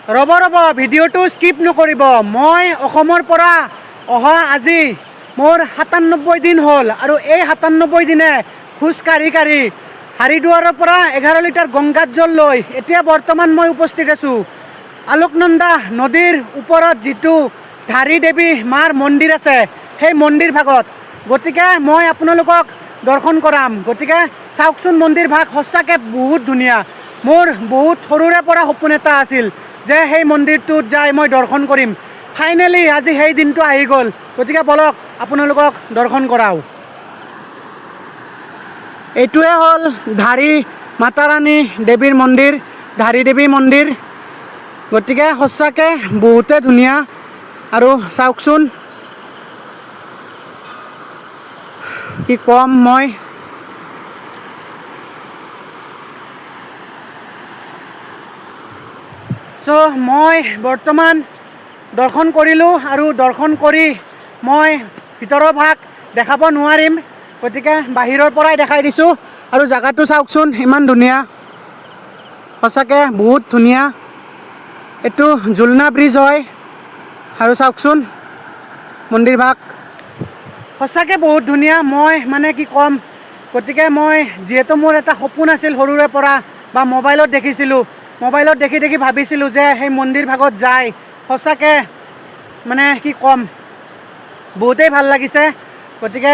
ৰ'ব ভিডিঅ'টো স্কিপ নকৰিব। মই অসমৰ পৰা অহা আজি মোৰ 97 দিন হ'ল আৰু এই 97 দিনে খোজ কাঢ়ি হাৰিদুৱাৰৰ পৰা 11 লিটাৰ গংগাত জল লৈ এতিয়া বৰ্তমান মই উপস্থিত আছোঁ আলোকনন্দা নদীৰ ওপৰত যিটো ধাৰী দেৱী মাৰ মন্দিৰ আছে সেই মন্দিৰ ভাগত। গতিকে মই আপোনালোকক দৰ্শন কৰাম। গতিকে চাওকচোন মন্দিৰ ভাগ সঁচাকৈ বহুত ধুনীয়া। মোৰ বহুত সৰুৰে পৰা সপোন এটা আছিল যে সেই মন্দিৰটোত যাই মই দৰ্শন কৰিম। ফাইনেলি আজি সেই দিনটো আহি গ'ল। গতিকে বলক আপোনালোকক দৰ্শন কৰাওঁ। এইটোৱে হ'ল ধাৰী মাতাৰাণী দেৱীৰ মন্দিৰ, ধাৰী দেৱী মন্দিৰ। গতিকে সঁচাকৈ বহুতে ধুনীয়া। আৰু চাওকচোন কি ক'ম মই। মই বৰ্তমান দৰ্শন কৰিলোঁ আৰু দৰ্শন কৰি মই ভিতৰৰ ভাগ দেখাব নোৱাৰিম। গতিকে বাহিৰৰ পৰাই দেখাই দিছোঁ। আৰু জেগাটো চাওকচোন ইমান ধুনীয়া, সঁচাকৈ বহুত ধুনীয়া। এইটো ঝুলনা ব্ৰিজ হয় আৰু চাওকচোন মন্দিৰ ভাগ সঁচাকৈ বহুত ধুনীয়া। মই মানে কি ক'ম। গতিকে মই যিহেতু মোৰ এটা সপোন আছিল সৰুৰে পৰা বা মোবাইলত দেখিছিলোঁ, মোবাইলত দেখি ভাবিছিলোঁ যে সেই মন্দিৰ ভাগত যায় সঁচাকৈ মানে কি ক'ম, বহুতেই ভাল লাগিছে। গতিকে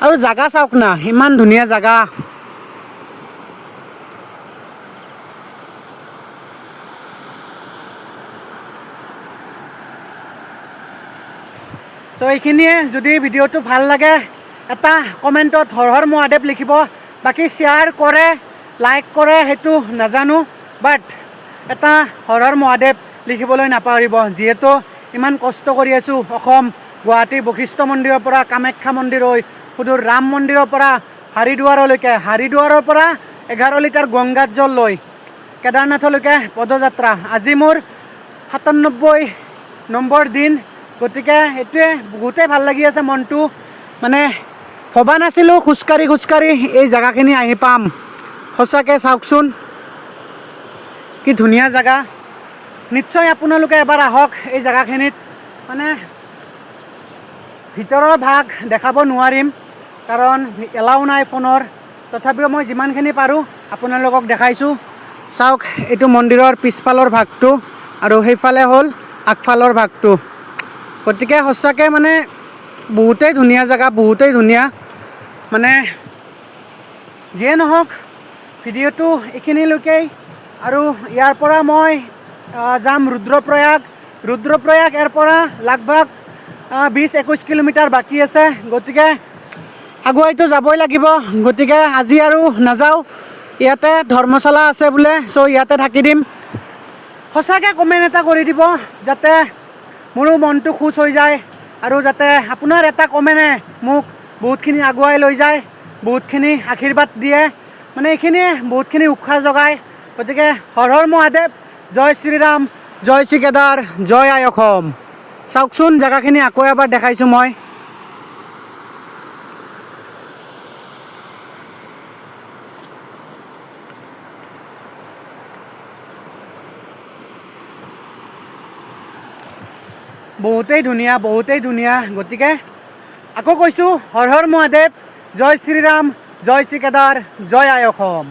আৰু জাগা চাওক না, ইমান ধুনীয়া জাগা। এইখিনিয়ে। যদি ভিডিঅ'টো ভাল লাগে এটা কমেণ্টত হৰ হৰ মহাদেৱ লিখিব। বাকী শ্বেয়াৰ কৰে লাইক কৰে সেইটো নাজানো, বাট এটা হৰ হৰ মহাদেৱ লিখিবলৈ নাপাহৰিব। যিহেতু ইমান কষ্ট কৰি আছোঁ অসম গুৱাহাটীৰ বশিষ্ঠ মন্দিৰৰ পৰা কামাখ্যা মন্দিৰ হৈ সুদূৰ ৰাম মন্দিৰৰ পৰা হাৰিদুৱাৰলৈকে, হাৰিদুৱাৰৰ পৰা 11 লিটাৰ গংগাত জল লৈ কেদাৰনাথলৈকে পদযাত্ৰা। আজি মোৰ 97 নম্বৰ দিন। গতিকে এইটোৱে বহুতেই ভাল লাগি আছে মনটো। মানে ভবা নাছিলোঁ খোজকাঢ়ি এই জেগাখিনি আহি পাম। সঁচাকৈ চাওকচোন কি ধুনীয়া জেগা। নিশ্চয় আপোনালোকে এবাৰ আহক এই জেগাখিনিত। মানে ভিতৰৰ ভাগ দেখাব নোৱাৰিম কাৰণ এলাও নাই ফোনৰ। তথাপিও মই যিমানখিনি পাৰোঁ আপোনালোকক দেখাইছোঁ। চাওক এইটো মন্দিৰৰ পিছফালৰ ভাগটো আৰু সেইফালে হ'ল আগফালৰ ভাগটো। গতিকে সঁচাকৈ মানে বহুতেই ধুনীয়া জেগা, বহুতেই ধুনীয়া। মানে যিয়ে নহওক ভিডিঅ'টো এইখিনিলৈকেই। আৰু ইয়াৰ পৰা মই যাম ৰুদ্ৰপ্ৰয়াগ। ইয়াৰ পৰা লাগভাগ 20-21 কিলোমিটাৰ বাকী আছে। গতিকে আগুৱাইতো যাবই লাগিব। গতিকে আজি আৰু নাযাওঁ। ইয়াতে ধৰ্মশালা আছে বোলে, ইয়াতে থাকি দিম। সঁচাকৈ কমেণ্ট এটা কৰি দিব যাতে মোৰো মনটো খুচ হৈ যায় আৰু যাতে আপোনাৰ এটা কমেণ্টে মোক বহুতখিনি আগুৱাই লৈ যায়, বহুতখিনি আশীৰ্বাদ দিয়ে। মানে এইখিনিয়ে বহুতখিনি উৎসাহ যোগায়। গতিকে হৰ হৰ মহাদেৱ, জয় শ্ৰীৰাম, জয় শ্ৰী কেদাৰ, জয় আই অসম। চাওকচোন জেগাখিনি আকৌ এবাৰ দেখাইছোঁ মই। বহুতেই ধুনীয়া, বহুতেই ধুনীয়া। গতিকে আকৌ কৈছোঁ হৰ হৰ মহাদেৱ, জয় শ্ৰীৰাম, জয় শ্ৰী কেদাৰ, জয় আই অসম।